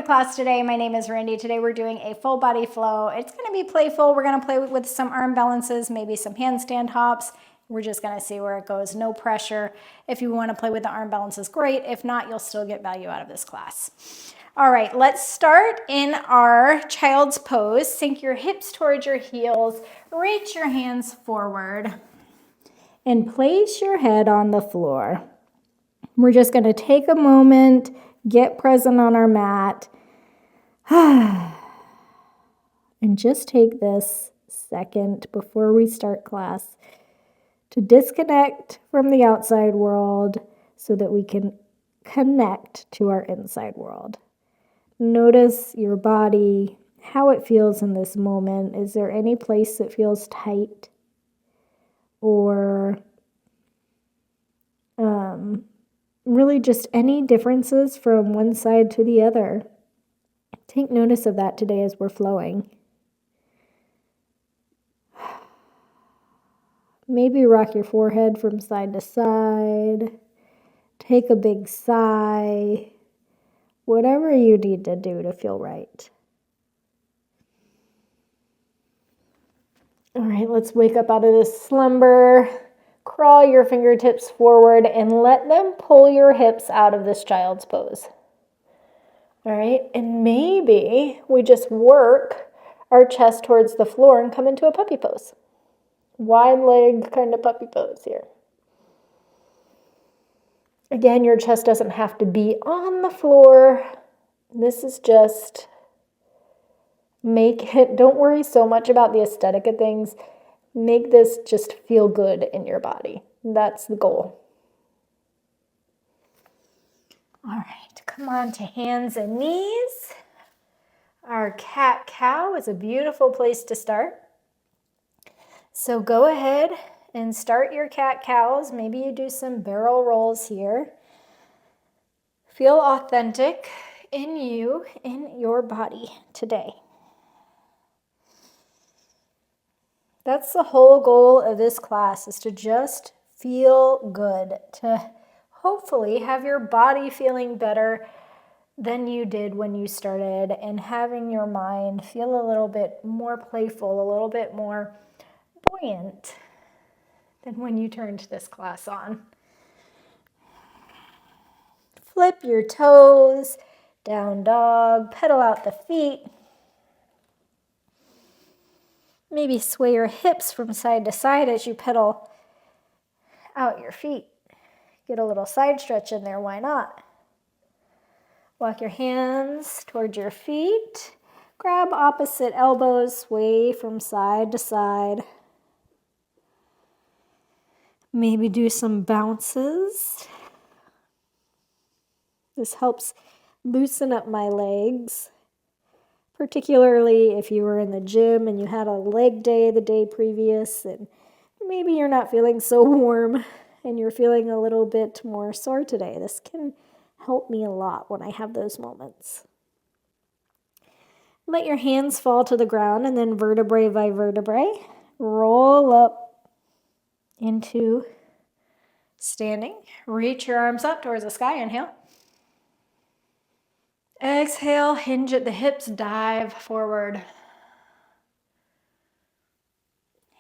class today. My name is Randy. Today we're doing a full body flow. It's going to be playful. We're going to play with some arm balances, maybe some handstand hops. We're just going to see where it goes. No pressure. If you want to play with the arm balances, great. If not, you'll still get value out of this class. All right, let's start in our child's pose. Sink your hips towards your heels. Reach your hands forward and place your head on the floor. We're just going to take a moment, get present on our mat, and just take this second before we start class to disconnect from the outside world so that we can connect to our inside world. Notice your body, how it feels in this moment. Is there any place that feels tight or really just any differences from one side to the other? Take notice of that today as we're flowing. Maybe rock your forehead from side to side. Take a big sigh. Whatever you need to do to feel right. All right, let's wake up out of this slumber. Crawl your fingertips forward and let them pull your hips out of this child's pose. All right, and maybe we just work our chest towards the floor and come into a puppy pose. Wide leg kind of puppy pose here. Again, your chest doesn't have to be on the floor. This is just don't worry so much about the aesthetic of things. Make this just feel good in your body. That's the goal. All right, come on to hands and knees. Our cat-cow is a beautiful place to start. So go ahead and start your cat-cows. Maybe you do some barrel rolls here. Feel authentic in you, in your body today. That's the whole goal of this class, is to just feel good, to hopefully have your body feeling better than you did when you started, and having your mind feel a little bit more playful, a little bit more buoyant than when you turned this class on. Flip your toes, down dog, pedal out the feet. Maybe sway your hips from side to side as you pedal out your feet. Get a little side stretch in there, why not? Walk your hands towards your feet. Grab opposite elbows, sway from side to side. Maybe do some bounces. This helps loosen up my legs, particularly if you were in the gym and you had a leg day the day previous and maybe you're not feeling so warm and you're feeling a little bit more sore today. This can help me a lot when I have those moments. Let your hands fall to the ground and then vertebrae by vertebrae, roll up into standing. Reach your arms up towards the sky. Inhale. Exhale, hinge at the hips, dive forward.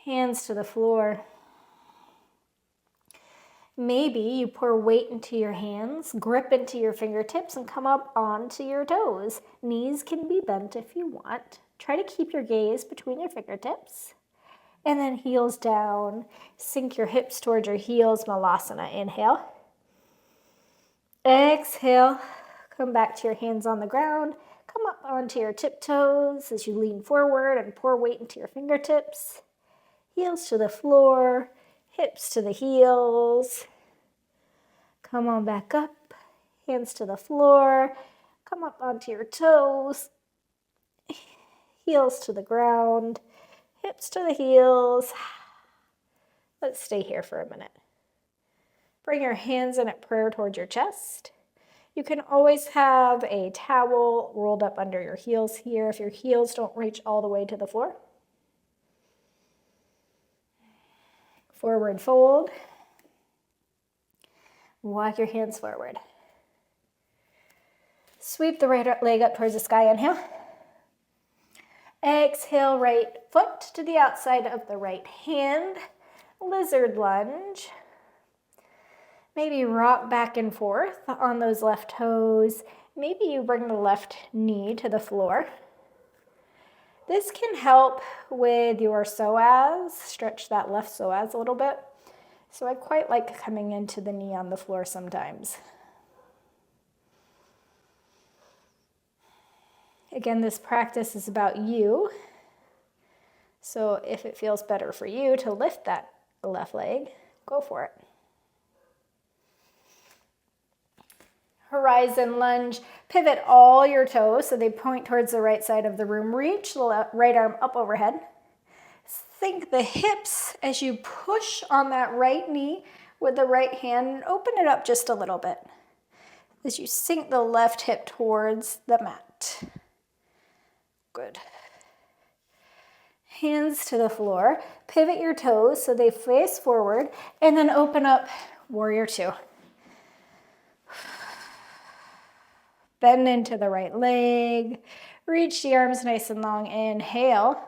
Hands to the floor. Maybe you pour weight into your hands, grip into your fingertips, and come up onto your toes. Knees can be bent if you want. Try to keep your gaze between your fingertips. And then heels down. Sink your hips towards your heels, Malasana. Inhale. Exhale. Come back to your hands on the ground. Come up onto your tiptoes as you lean forward and pour weight into your fingertips. Heels to the floor, hips to the heels. Come on back up, hands to the floor. Come up onto your toes. Heels to the ground, hips to the heels. Let's stay here for a minute. Bring your hands in at prayer towards your chest. You can always have a towel rolled up under your heels here if your heels don't reach all the way to the floor. Forward fold. Walk your hands forward. Sweep the right leg up towards the sky, inhale. Exhale, right foot to the outside of the right hand, lizard lunge. Maybe rock back and forth on those left toes. Maybe you bring the left knee to the floor. This can help with your psoas, stretch that left psoas a little bit. So I quite like coming into the knee on the floor sometimes. Again, this practice is about you. So if it feels better for you to lift that left leg, go for it. Horizon lunge, pivot all your toes so they point towards the right side of the room. Reach the right arm up overhead. Sink the hips as you push on that right knee with the right hand and open it up just a little bit as you sink the left hip towards the mat. Good. Hands to the floor. Pivot your toes so they face forward and then open up warrior two. Bend into the right leg. Reach the arms nice and long. Inhale.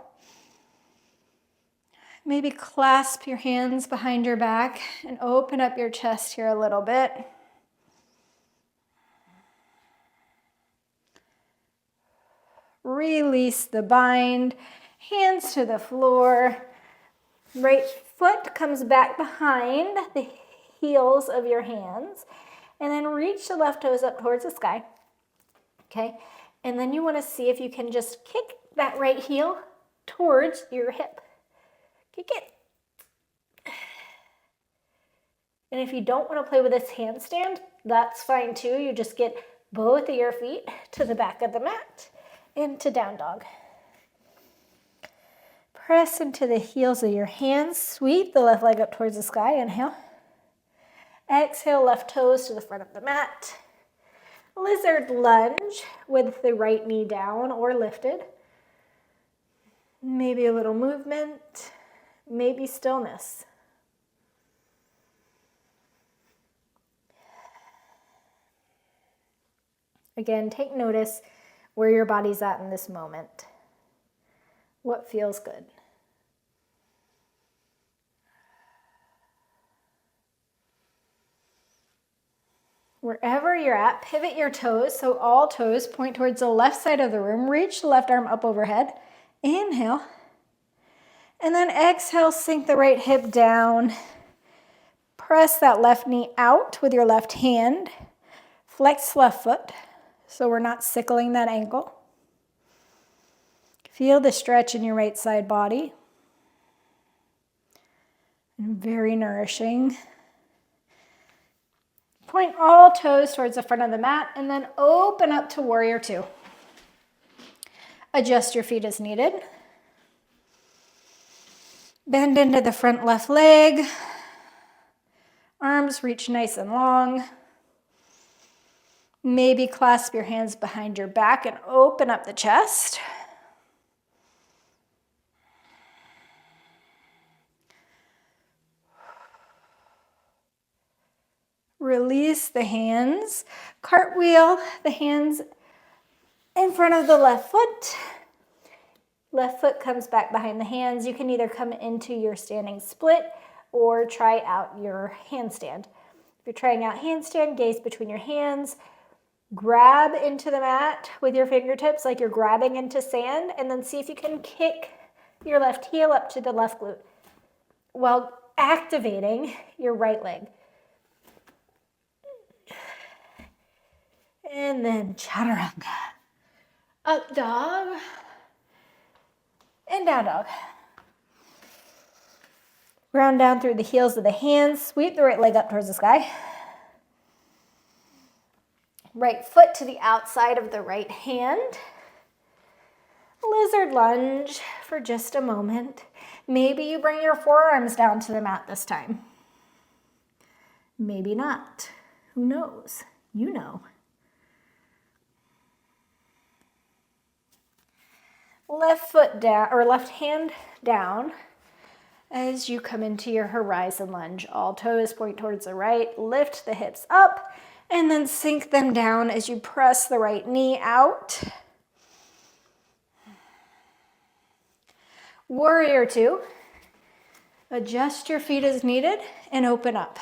Maybe clasp your hands behind your back and open up your chest here a little bit. Release the bind. Hands to the floor. Right foot comes back behind the heels of your hands. And then reach the left toes up towards the sky. Okay, and then you want to see if you can just kick that right heel towards your hip. Kick it. And if you don't want to play with this handstand, that's fine too. You just get both of your feet to the back of the mat into down dog. Press into the heels of your hands. Sweep the left leg up towards the sky. Inhale. Exhale, left toes to the front of the mat. Lizard lunge with the right knee down or lifted. Maybe a little movement, maybe stillness. Again, take notice where your body's at in this moment. What feels good? Wherever you're at, pivot your toes so all toes point towards the left side of the room. Reach the left arm up overhead. Inhale. And then exhale, sink the right hip down. Press that left knee out with your left hand. Flex left foot so we're not sickling that ankle. Feel the stretch in your right side body. And very nourishing. Point all toes towards the front of the mat and then open up to warrior two. Adjust your feet as needed. Bend into the front left leg. Arms reach nice and long. Maybe clasp your hands behind your back and open up the chest. Release the hands. Cartwheel the hands in front of the left foot. Left foot comes back behind the hands. You can either come into your standing split or try out your handstand. If you're trying out handstand, gaze between your hands. Grab into the mat with your fingertips like you're grabbing into sand, and then see if you can kick your left heel up to the left glute while activating your right leg. And then chaturanga. Up dog. And down dog. Ground down through the heels of the hands. Sweep the right leg up towards the sky. Right foot to the outside of the right hand. Lizard lunge for just a moment. Maybe you bring your forearms down to the mat this time. Maybe not. Who knows? You know. Left foot down, or left hand down as you come into your horizon lunge. All toes point towards the right. Lift the hips up And then sink them down as you press the right knee out. Warrior two. Adjust your feet as needed and open up.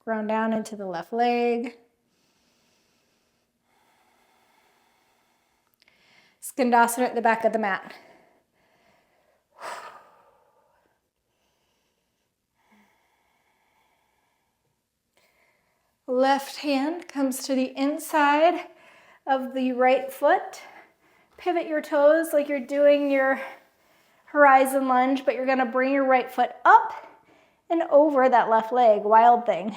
Ground down into the left leg. Skandasana at the back of the mat. Left hand comes to the inside of the right foot. Pivot your toes like you're doing your horizon lunge, but you're gonna bring your right foot up and over that left leg, wild thing.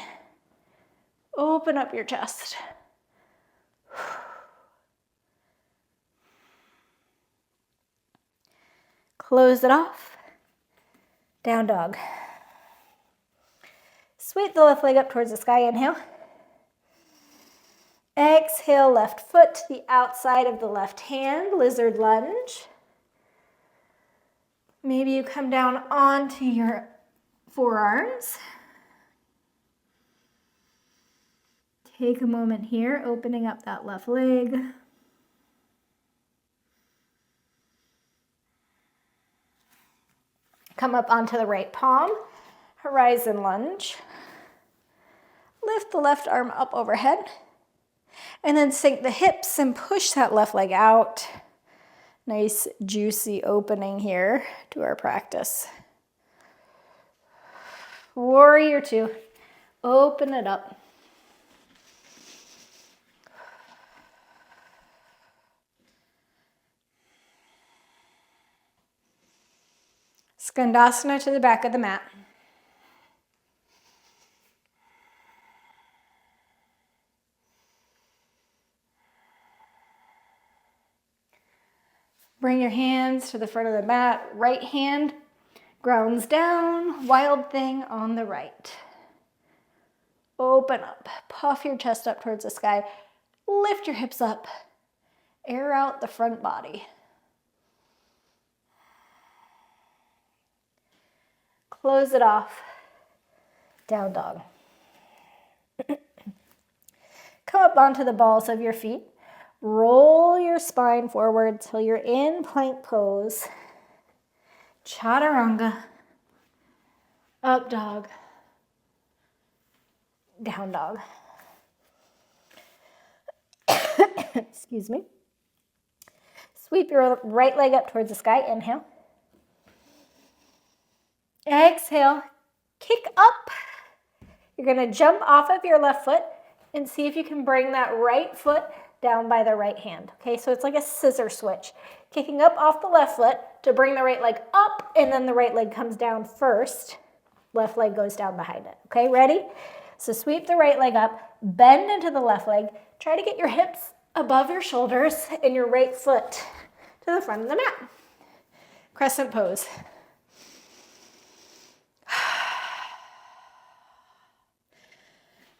Open up your chest. Close it off. Down dog. Sweep the left leg up towards the sky, inhale. Exhale, left foot to the outside of the left hand, lizard lunge. Maybe you come down onto your forearms. Take a moment here, opening up that left leg. Come up onto the right palm, horizon lunge. Lift the left arm up overhead. And then sink the hips and push that left leg out. Nice juicy opening here to our practice. Warrior two. Open it up. Skandasana to the back of the mat. Bring your hands to the front of the mat. Right hand grounds down, wild thing on the right. Open up, puff your chest up towards the sky. Lift your hips up, air out the front body. Close it off, down dog. Come up onto the balls of your feet. Roll your spine forward till you're in plank pose. Chaturanga, up dog, down dog. Excuse me. Sweep your right leg up towards the sky, inhale. Exhale, kick up. You're gonna jump off of your left foot and see if you can bring that right foot down by the right hand. Okay, so it's like a scissor switch. Kicking up off the left foot to bring the right leg up, and then the right leg comes down first. Left leg goes down behind it. Okay, ready? So sweep the right leg up, bend into the left leg. Try to get your hips above your shoulders and your right foot to the front of the mat. Crescent pose.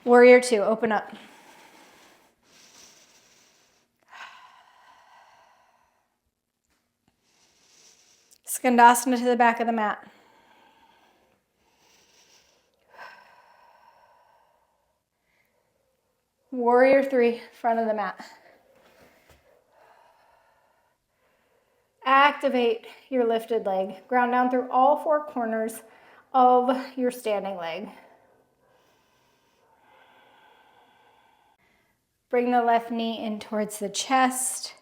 Warrior two, open up. Skandasana to the back of the mat. Warrior three, front of the mat. Activate your lifted leg. Ground down through all four corners of your standing leg. Bring the left knee in towards the chest.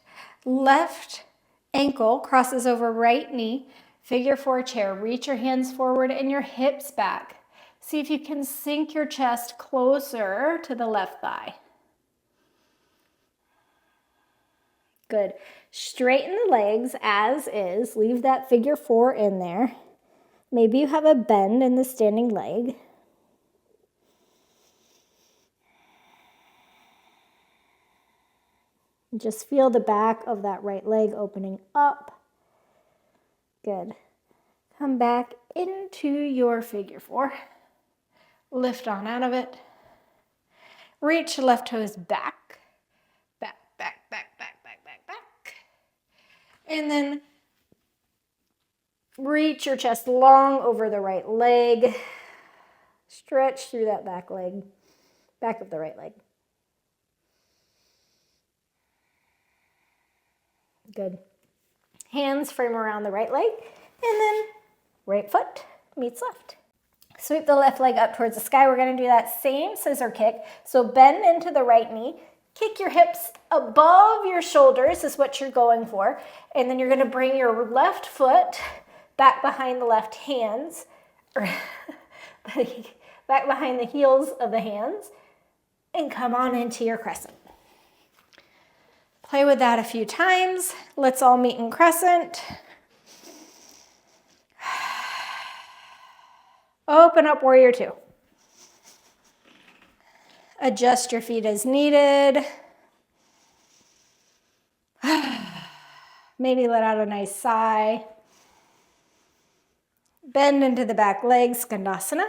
Left ankle crosses over right knee. Figure four chair. Reach your hands forward and your hips back. See if you can sink your chest closer to the left thigh. Good. Straighten the legs as is. Leave that figure four in there. Maybe you have a bend in the standing leg. Just feel the back of that right leg opening up. Good. Come back into your figure four. Lift on out of it. Reach the left toes back. Back, back, back, back, back, back, back. And then reach your chest long over the right leg. Stretch through that back leg, back of the right leg. Good. Hands frame around the right leg, and then right foot meets left. Sweep the left leg up towards the sky. We're going to do that same scissor kick. So bend into the right knee. Kick your hips above your shoulders is what you're going for. And then you're going to bring your left foot back behind the left hands, or back behind the heels of the hands, and come on into your crescent. Play with that a few times. Let's all meet in crescent. Open up warrior two. Adjust your feet as needed. Maybe let out a nice sigh. Bend into the back leg, Skandasana.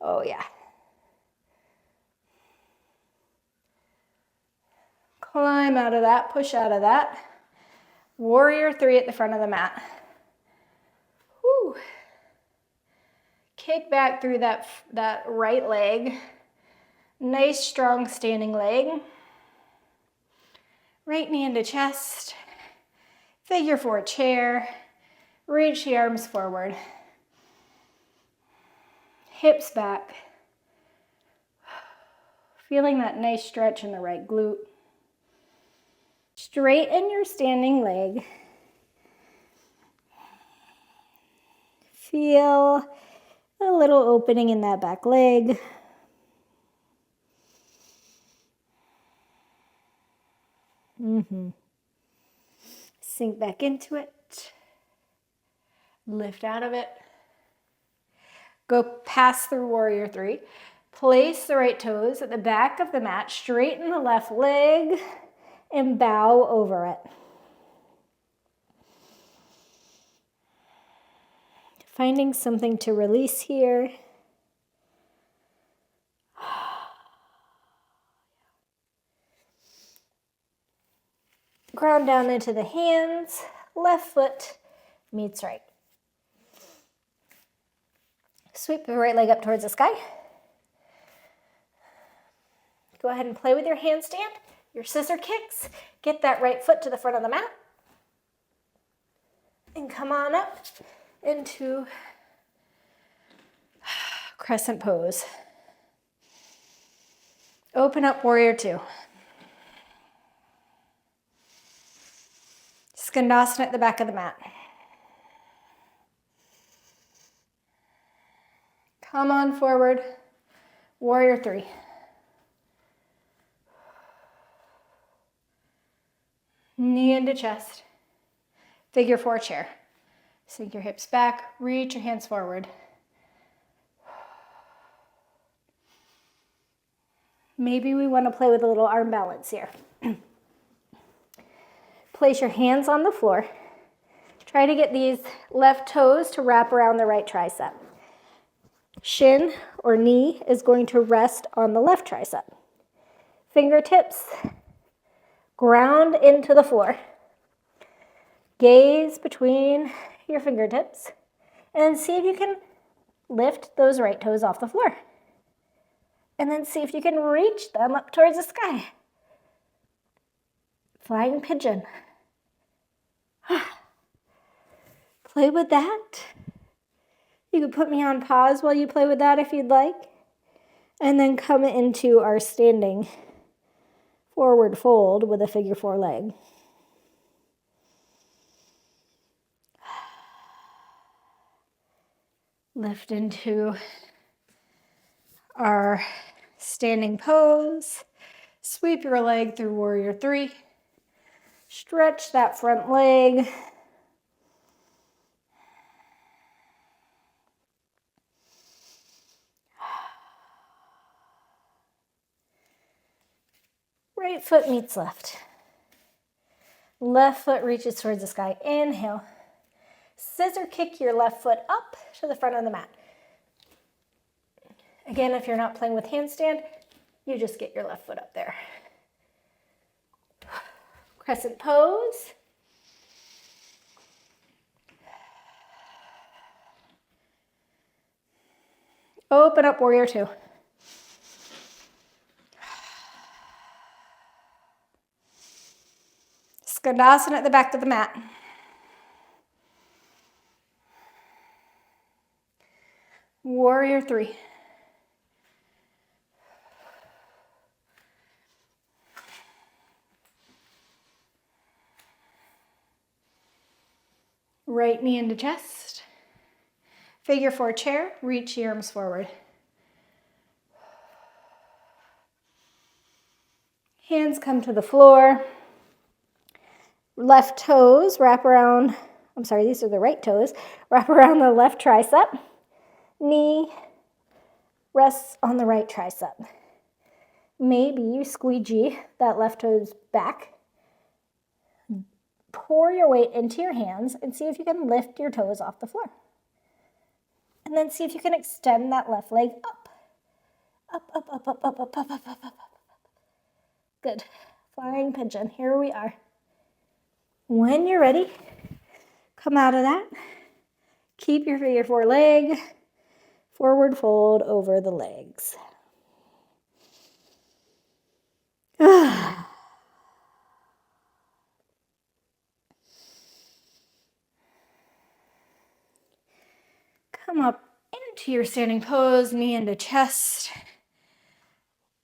Oh yeah. Climb out of that, push out of that. Warrior three at the front of the mat. Whew. Kick back through that right leg. Nice, strong standing leg. Right knee into chest. Figure four chair. Reach the arms forward. Hips back. Feeling that nice stretch in the right glute. Straighten your standing leg. Feel a little opening in that back leg. Sink back into it. Lift out of it. Go past through warrior three. Place the right toes at the back of the mat. Straighten the left leg and bow over it. Finding something to release here. Ground down into the hands. Left foot meets right. Sweep the right leg up towards the sky. Go ahead and play with your handstand, your scissor kicks. Get that right foot to the front of the mat. And come on up into crescent pose. Open up warrior two. Skandasana at the back of the mat. Come on forward, warrior three. Knee into chest. Figure four chair. Sink your hips back, reach your hands forward. Maybe we want to play with a little arm balance here. Place your hands on the floor. Try to get these left toes to wrap around the right tricep. Shin or knee is going to rest on the left tricep. Fingertips ground into the floor. Gaze between your fingertips and see if you can lift those right toes off the floor. And then see if you can reach them up towards the sky. Flying pigeon. Play with that. You could put me on pause while you play with that if you'd like. And then come into our standing forward fold with a figure four leg. Lift into our standing pose. Sweep your leg through warrior three. Stretch that front leg. Right foot meets left. Left foot reaches towards the sky. Inhale. Scissor kick your left foot up to the front of the mat. Again, if you're not playing with handstand, you just get your left foot up there. Crescent pose. Open up, warrior two. Skandasana at the back of the mat. Warrior three. Right knee into chest. Figure four chair, reach your arms forward. Hands come to the floor. Left toes wrap around, these are the right toes, wrap around the left tricep. Knee rests on the right tricep. Maybe you squeegee that left toes back. Pour your weight into your hands and see if you can lift your toes off the floor. And then see if you can extend that left leg up. Up, up, up, up, up, up, up, up, up, up. Good. Flying pigeon. Here we are. When you're ready, come out of that. Keep your figure four leg. Forward fold over the legs. Come up into your standing pose, knee into chest.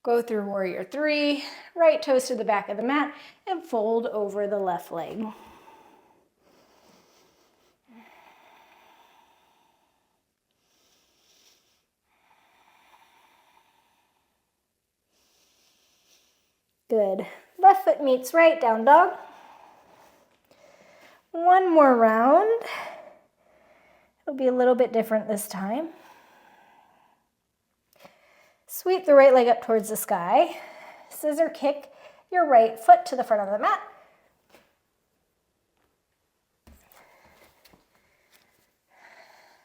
Go through warrior three, right toes to the back of the mat, and fold over the left leg. Good. Left foot meets right, down dog. One more round. It'll be a little bit different this time. Sweep the right leg up towards the sky. Scissor kick your right foot to the front of the mat.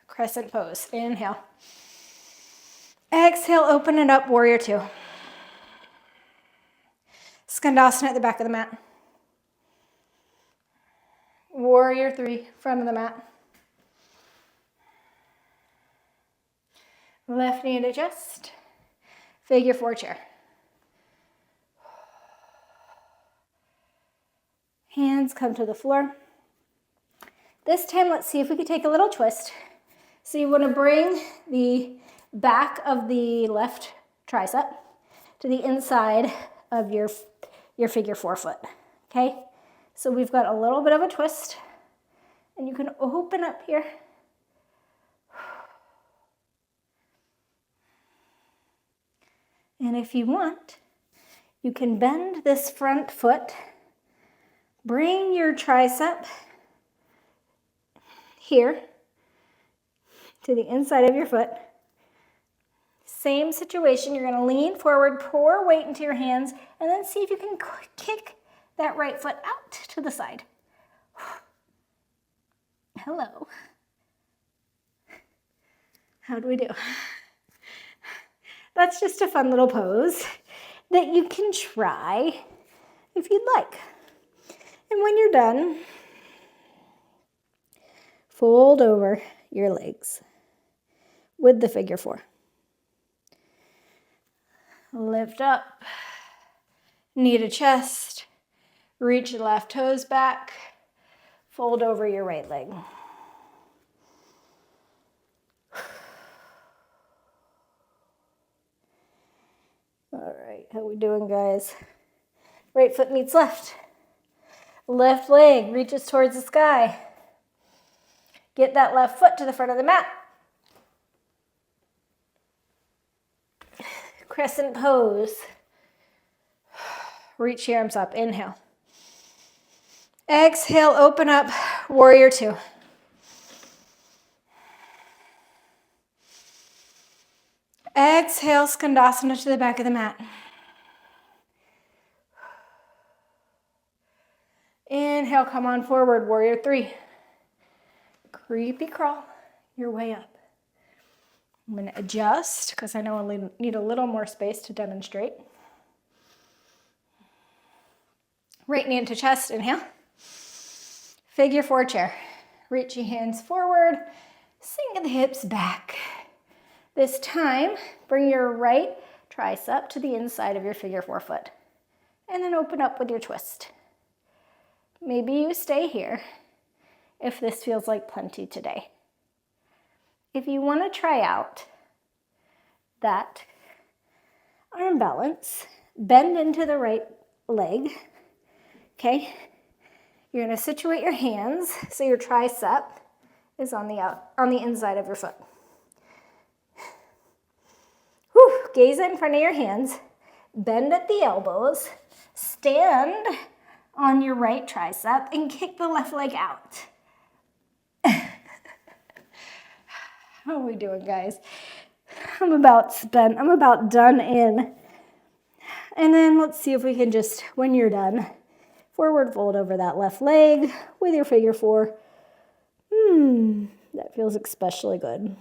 Crescent pose. Inhale. Exhale, open it up, warrior two. Skandasana at the back of the mat. Warrior three, front of the mat. Left knee to chest. Figure four chair. Hands come to the floor. This time, let's see if we could take a little twist. So you want to bring the back of the left tricep to the inside of your figure four foot, okay? So we've got a little bit of a twist, and you can open up here. And if you want, you can bend this front foot, bring your tricep here to the inside of your foot. Same situation, you're gonna lean forward, pour weight into your hands, and then see if you can kick that right foot out to the side. Hello. How do we do? That's just a fun little pose that you can try if you'd like. And when you're done, fold over your legs with the figure four. Lift up, knee to chest, reach the left toes back, fold over your right leg. All right, how we doing, guys? Right foot meets left. Left leg reaches towards the sky. Get that left foot to the front of the mat. Crescent pose. Reach your arms up. Inhale. Exhale, open up, warrior two. Exhale, Skandasana to the back of the mat. Inhale, come on forward, warrior three. Creepy crawl your way up. I'm going to adjust because I know I need a little more space to demonstrate. Right knee into chest, inhale. Figure four chair. Reach your hands forward, sink the hips back. This time, bring your right tricep to the inside of your figure 4 foot. And then open up with your twist. Maybe you stay here if this feels like plenty today. If you want to try out that arm balance, bend into the right leg, okay? You're going to situate your hands so your tricep is on the inside of your foot. Whew. Gaze in front of your hands, bend at the elbows, stand on your right tricep, and kick the left leg out. How are we doing, guys? I'm about spent. I'm about done in. And then let's see if we can just, when you're done, forward fold over that left leg with your figure 4. That feels especially good.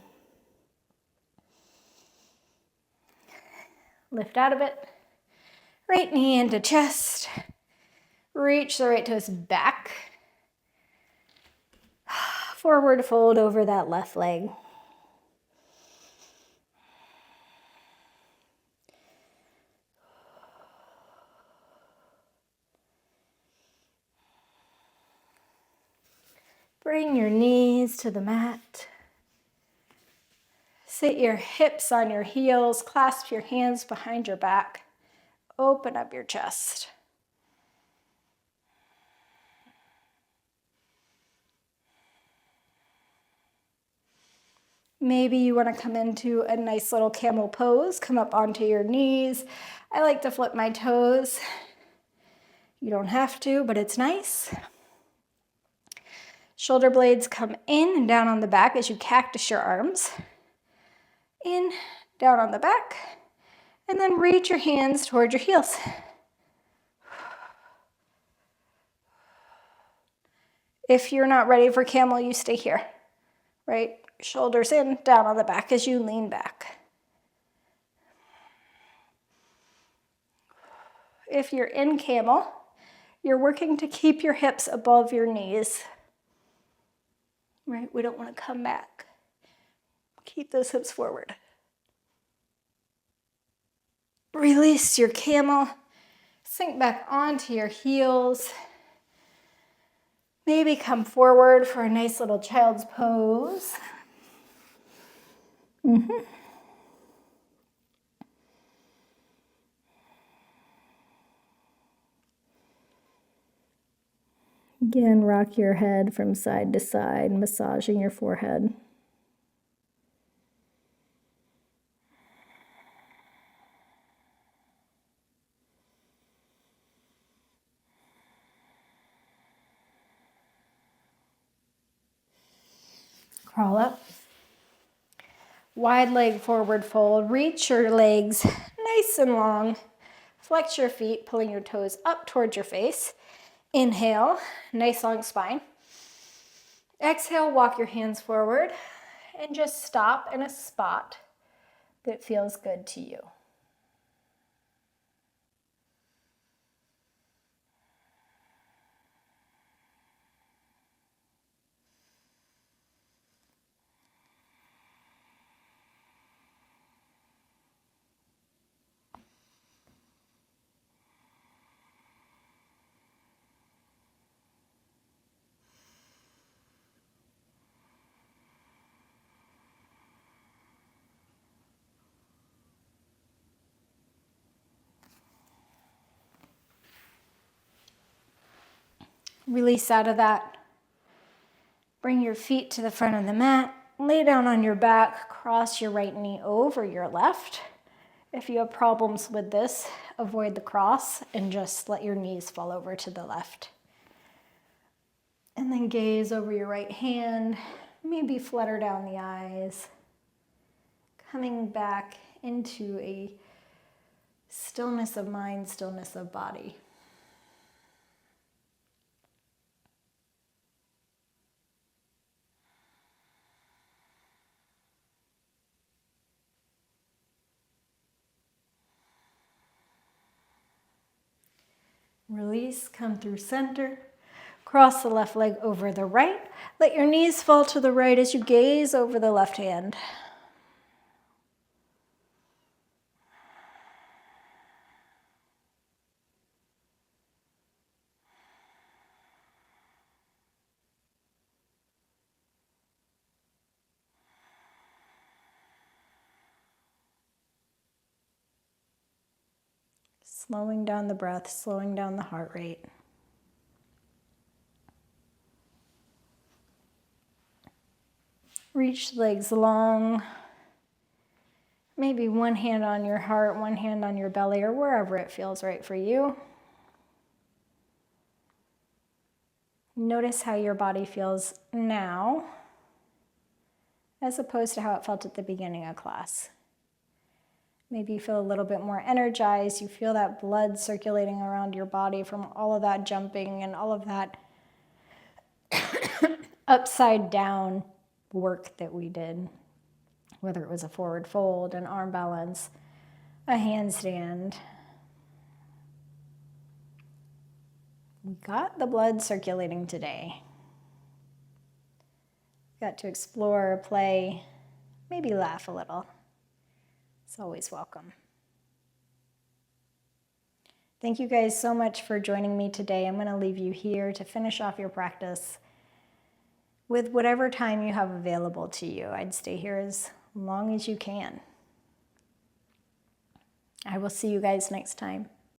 Lift out of it. Right knee into chest. Reach the right toes back. Forward fold over that left leg. Bring your knees to the mat. Sit your hips on your heels, clasp your hands behind your back. Open up your chest. Maybe you want to come into a nice little camel pose, come up onto your knees. I like to flip my toes. You don't have to, but it's nice. Shoulder blades come in and down on the back as you cactus your arms. In, down on the back, and then reach your hands toward your heels. If you're not ready for camel, you stay here, right? Shoulders in, down on the back as you lean back. If you're in camel, you're working to keep your hips above your knees, right? We don't want to come back. Keep those hips forward. Release your camel. Sink back onto your heels. Maybe come forward for a nice little child's pose. Again, rock your head from side to side, massaging your forehead. Crawl up. Wide leg forward fold. Reach your legs nice and long. Flex your feet, pulling your toes up towards your face. Inhale, nice long spine. Exhale, walk your hands forward and just stop in a spot that feels good to you. Release out of that. Bring your feet to the front of the mat. Lay down on your back. Cross your right knee over your left. If you have problems with this, avoid the cross and just let your knees fall over to the left. And then gaze over your right hand. Maybe flutter down the eyes. Coming back into a stillness of mind, stillness of body. Release, come through center. Cross the left leg over the right. Let your knees fall to the right as you gaze over the left hand. Slowing down the breath, slowing down the heart rate. Reach the legs long. Maybe one hand on your heart, one hand on your belly, or wherever it feels right for you. Notice how your body feels now, as opposed to how it felt at the beginning of class. Maybe you feel a little bit more energized. You feel that blood circulating around your body from all of that jumping and all of that upside down work that we did. Whether it was a forward fold, an arm balance, a handstand. We got the blood circulating today. Got to explore, play, maybe laugh a little. It's always welcome. Thank you guys so much for joining me today. I'm going to leave you here to finish off your practice with whatever time you have available to you. I'd stay here as long as you can. I will see you guys next time.